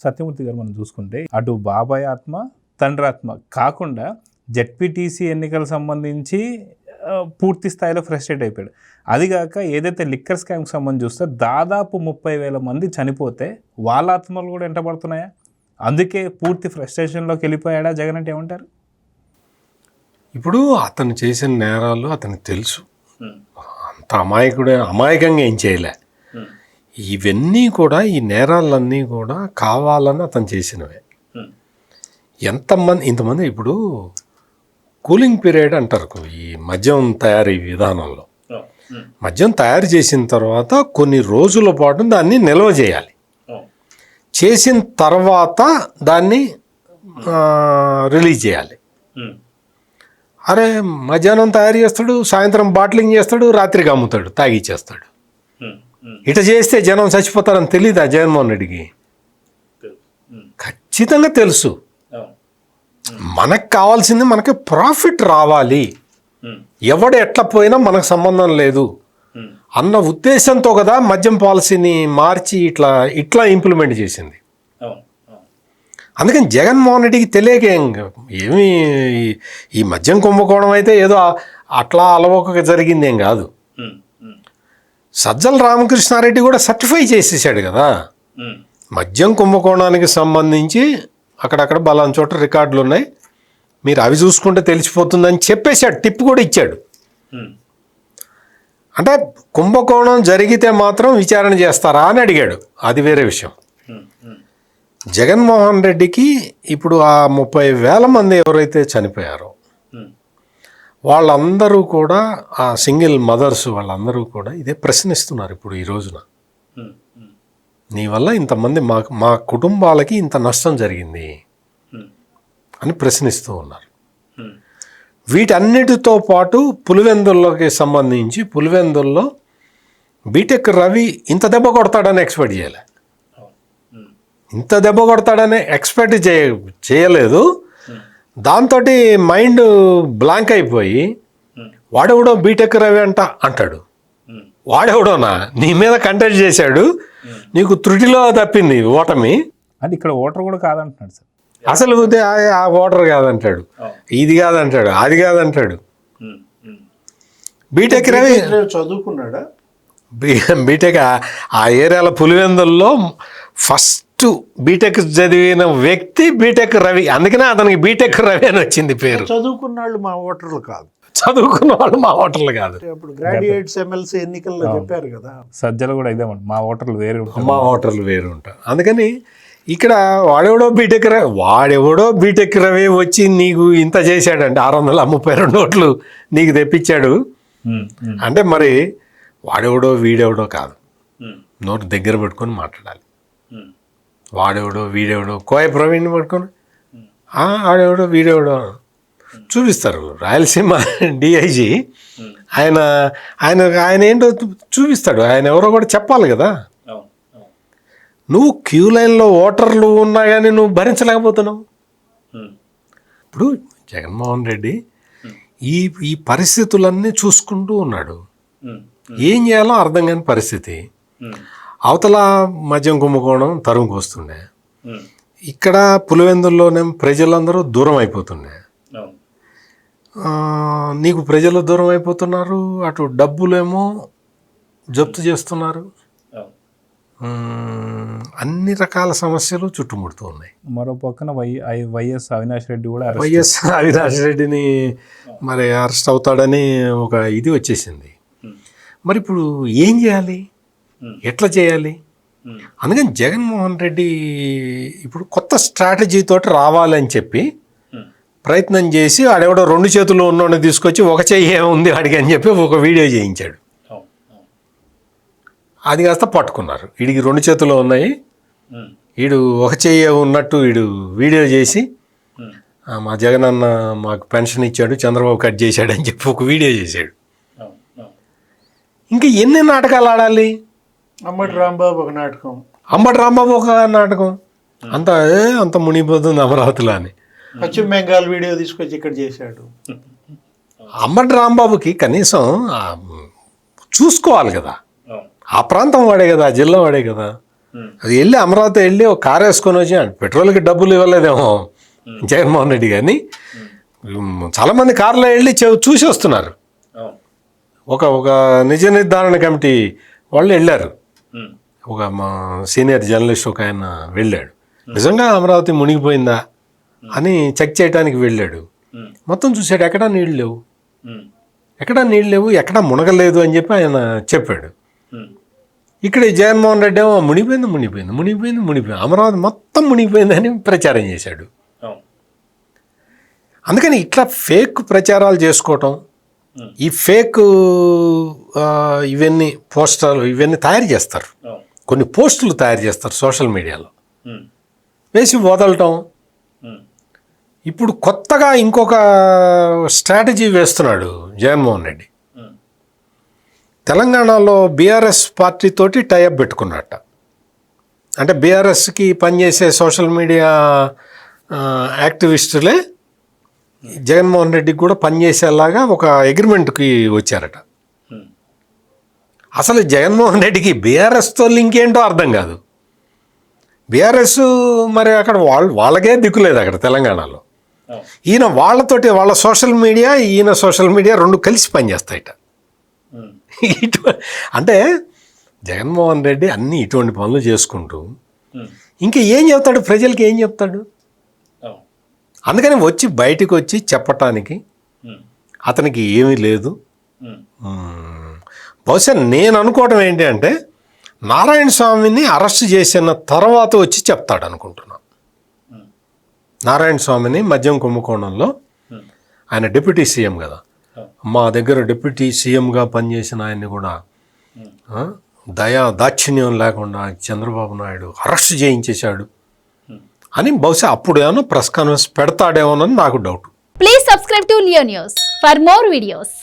సత్యమూర్తి గారు మనం చూసుకుంటే అటు బాబాయ్ ఆత్మ తండ్రి ఆత్మ కాకుండా జెడ్పీటీసీ ఎన్నికలకు సంబంధించి పూర్తి స్థాయిలో ఫ్రస్ట్రేట్ అయిపోయాడు. అదిగాక ఏదైతే లిక్కర్ స్కామ్కి సంబంధించి చూస్తే దాదాపు 30,000 మంది చనిపోతే వాళ్ళ ఆత్మలు కూడా ఎంటబడుతున్నాయా? అందుకే పూర్తి ఫ్రస్ట్రేషన్లోకి వెళ్ళిపోయాడా జగన్ అంటే ఏమంటారు? ఇప్పుడు అతను చేసిన నేరాలు అతనికి తెలుసు, అంత అమాయకంగా ఏం చేయలే. ఇవన్నీ కూడా ఈ నేరాలన్నీ కూడా కావాలని అతను చేసినవే. ఇంతమంది ఇప్పుడు కూలింగ్ పీరియడ్ అంటారు ఈ మద్యం తయారీ విధానంలో. మద్యం తయారు చేసిన తర్వాత కొన్ని రోజుల పాటు దాన్ని నిల్వ చేయాలి. చేసిన తర్వాత దాన్ని రిలీజ్ చేయాలి. అరే మధ్యాహ్నం తయారు చేస్తాడు, సాయంత్రం బాటిలింగ్ చేస్తాడు, రాత్రికి అమ్ముతాడు, తాగిచ్చేస్తాడు. ఇట చేస్తే జనం చచ్చిపోతారని తెలీదా జగన్మోహన్ రెడ్డికి? ఖచ్చితంగా తెలుసు. మనకు కావాల్సింది మనకి ప్రాఫిట్ రావాలి, ఎవడు ఎట్లా పోయినా మనకు సంబంధం లేదు అన్న ఉద్దేశంతో కదా మద్యం పాలసీని మార్చి ఇట్లా ఇంప్లిమెంట్ చేసింది. అందుకని జగన్మోహన్ రెడ్డికి తెలియక ఏమి ఈ మద్యం కుంభకోణం అయితే ఏదో అట్లా అలవోకగా జరిగింది ఏం కాదు. సజ్జల రామకృష్ణారెడ్డి కూడా సర్టిఫై చేసేసాడు కదా మద్యం కుంభకోణానికి సంబంధించి. అక్కడక్కడ బలాన్ చోట రికార్డులు ఉన్నాయి, మీరు అవి చూసుకుంటే తెలిసిపోతుందని చెప్పేశాడు. టిప్ కూడా ఇచ్చాడు. అంటే కుంభకోణం జరిగితే మాత్రం విచారణ చేస్తారా అని అడిగాడు, అది వేరే విషయం. జగన్మోహన్ రెడ్డికి ఇప్పుడు ఆ 30,000 మంది ఎవరైతే చనిపోయారో వాళ్ళందరూ కూడా, ఆ సింగిల్ మదర్స్ వాళ్ళందరూ కూడా ఇదే ప్రశ్నిస్తున్నారు ఇప్పుడు ఈ రోజున. నీ వల్ల ఇంతమంది మా కుటుంబాలకి ఇంత నష్టం జరిగింది అని ప్రశ్నిస్తూ ఉన్నారు. వీటన్నిటితో పాటు పులివెందుల్లోకి సంబంధించి పులివెందుల్లో బీటెక్ రవి ఇంత దెబ్బ కొడతాడని ఎక్స్పెక్ట్ చేయలే. ఇంత దెబ్బ కొడతాడని ఎక్స్పెక్ట్ చేయలేదు. దాంతో మైండ్ బ్లాంక్ అయిపోయి వాడెవడో బీటెక్ రవి అంటాడు. వాడెవడోనా నీ మీద కంటెస్ట్ చేశాడు, నీకు త్రుటిలో తప్పింది ఓటమి. అది ఇక్కడ ఓటర్ కూడా కాదంటున్నాడు సార్. అసలు ఆ ఓటర్ కాదంటాడు, ఇది కాదంటాడు, అది కాదంటాడు. బీటెక్ రవి చదువుకున్నాడా? బీటెక్ ఆ ఏరియాలో పులివెందుల్లో ఫస్ట్ బీటెక్ చదివిన వ్యక్తి బీటెక్ రవి. అందుకనే అతనికి బీటెక్ రవి అని వచ్చింది పేరు. చదువుకున్న వాళ్ళు మా ఓటర్లు కాదు, చదువుకున్న వాళ్ళు మా ఓటర్లు కాదు. ఇప్పుడు గ్రాడ్యుయేట్స్ ఎమ్మెల్సీ ఎన్నికల్లో చెప్పారు కదా, సజ్జలు కూడా ఇదేమండి మా ఓటర్లు వేరు ఉంటారు. అందుకని ఇక్కడ వాడెవడో బీటెక్ రవి వచ్చి నీకు ఇంత చేశాడంటే 632 ఓట్లు నీకు తెప్పించాడు అంటే మరి వాడెవడో వీడెవడో కాదు, నోటు దగ్గర పెట్టుకొని మాట్లాడాలి. వాడెవడో వీడెవడో కోయ ప్రవీణ్ పట్టుకొని ఆడెవడో వీడెవడో చూపిస్తారు. రాయలసీమ డిఐజీ ఆయన ఏంటో చూపిస్తాడు, ఆయన ఎవరో కూడా చెప్పాలి కదా. నువ్వు క్యూ లైన్లో ఓటర్లు ఉన్నా కానీ నువ్వు భరించలేకపోతున్నావు. ఇప్పుడు జగన్మోహన్ రెడ్డి ఈ పరిస్థితులన్నీ చూసుకుంటూ ఉన్నాడు. ఏం చేయాలో అర్థం కాని పరిస్థితి. అవతల మద్యం కుంభకోణం తరుముకు వస్తుండే, ఇక్కడ పులివెందుల్లోనే ప్రజలందరూ దూరం అయిపోతుండే. నీకు ప్రజలు దూరం అయిపోతున్నారు, అటు డబ్బులేమో జప్తు చేస్తున్నారు, అన్ని రకాల సమస్యలు చుట్టుముడుతూ ఉన్నాయి. మరో పక్కన వైఎస్ అవినాష్ రెడ్డిని మరి అరెస్ట్ అవుతాడని ఒక ఇది వచ్చేసింది. మరి ఇప్పుడు ఏం చేయాలి, ఎట్లా చేయాలి? అందుకని జగన్మోహన్ రెడ్డి ఇప్పుడు కొత్త స్ట్రాటజీ తోటి రావాలని చెప్పి ప్రయత్నం చేసి ఆడెవడో 2 చేతులు ఉన్నోడిని తీసుకొచ్చి ఒక చెయ్యి ఏముంది వాడికి అని చెప్పి ఒక వీడియో చేయించాడు. అది కాస్త పట్టుకున్నారు. వీడికి 2 చేతులు ఉన్నాయి, వీడు ఒక చెయ్యి ఉన్నట్టు వీడు వీడియో చేసి మా జగన్ అన్న మాకు పెన్షన్ ఇచ్చాడు, చంద్రబాబు కట్ చేశాడు అని చెప్పి ఒక వీడియో చేశాడు. ఇంకా ఎన్ని నాటకాలు ఆడాలి? అంబటి రాంబాబు ఒక నాటకం, అంత మునిగిపోతుంది అమరావతిలో అని పశ్చిమ బెంగాల్ వీడియో తీసుకొచ్చి ఇక్కడ చేశాడు. అంబటి రాంబాబుకి కనీసం చూసుకోవాలి కదా, ఆ ప్రాంతం వాడే కదా, ఆ జిల్లా వాడే కదా. అది వెళ్ళి అమరావతి వెళ్ళి ఒక కారు వేసుకొని వచ్చి పెట్రోల్కి డబ్బులు ఇవ్వలేదేమో జగన్మోహన్ రెడ్డి కానీ చాలామంది కార్లో వెళ్ళి చూసి వస్తున్నారు. ఒక నిజ నిర్ధారణ కమిటీ వాళ్ళు వెళ్ళారు. ఒక మా సీనియర్ జర్నలిస్ట్ ఒక ఆయన వెళ్ళాడు. నిజంగా అమరావతి మునిగిపోయిందా అని చెక్ చేయడానికి వెళ్ళాడు. మొత్తం చూశాడు, ఎక్కడా నీళ్ళు లేవు, ఎక్కడా మునగలేదు అని చెప్పి ఆయన చెప్పాడు. ఇక్కడ జగన్మోహన్ రెడ్డి ఏమో మునిగిపోయింది అమరావతి మొత్తం మునిగిపోయిందని ప్రచారం చేశాడు. అందుకని ఇట్లా ఫేక్ ప్రచారాలు చేసుకోవటం, ఈ ఫేక్ ఇవన్నీ పోస్టర్లు ఇవన్నీ తయారు చేస్తారు. కొన్ని పోస్టులు తయారు చేస్తారు సోషల్ మీడియాలో వేసి వదలటం. ఇప్పుడు కొత్తగా ఇంకొక స్ట్రాటజీ వేస్తున్నాడు జగన్మోహన్ రెడ్డి. తెలంగాణలో బీఆర్ఎస్ పార్టీతోటి టైఅప్ పెట్టుకున్నట్ట. అంటే బీఆర్ఎస్కి పనిచేసే సోషల్ మీడియా యాక్టివిస్టులే జగన్మోహన్ రెడ్డికి కూడా పనిచేసేలాగా ఒక అగ్రిమెంట్కి వచ్చారట. అసలు జగన్మోహన్ రెడ్డికి బీఆర్ఎస్తో లింక్ ఏంటో అర్థం కాదు. బీఆర్ఎస్ మరి అక్కడ వాళ్ళకే దిక్కులేదు అక్కడ తెలంగాణలో. ఈయన వాళ్ళతోటి వాళ్ళ సోషల్ మీడియా ఈయన సోషల్ మీడియా రెండు కలిసి పనిచేస్తాయట. అంటే జగన్మోహన్ రెడ్డి అన్నీ ఇటువంటి పనులు చేసుకుంటూ ఇంకా ఏం చెప్తాడు, ప్రజలకి ఏం చెప్తాడు? అందుకని బయటికి వచ్చి చెప్పటానికి అతనికి ఏమీ లేదు. బహుశా నేను అనుకోవడం ఏంటి అంటే నారాయణ స్వామిని అరెస్ట్ చేసిన తర్వాత వచ్చి చెప్తాడు అనుకుంటున్నా. నారాయణ స్వామిని మద్యం కుంభకోణంలో ఆయన డిప్యూటీ సీఎం కదా, మా దగ్గర డిప్యూటీ సీఎంగా పనిచేసిన ఆయన్ని కూడా దాక్షిణ్యం లేకుండా చంద్రబాబు నాయుడు అరెస్ట్ చేయించేశాడు అని బహుశా అప్పుడు ఏమో ప్రెస్ కాన్ఫరెన్స్ పెడతాడేమోనని నాకు doubt. Please subscribe to Leo news for more videos.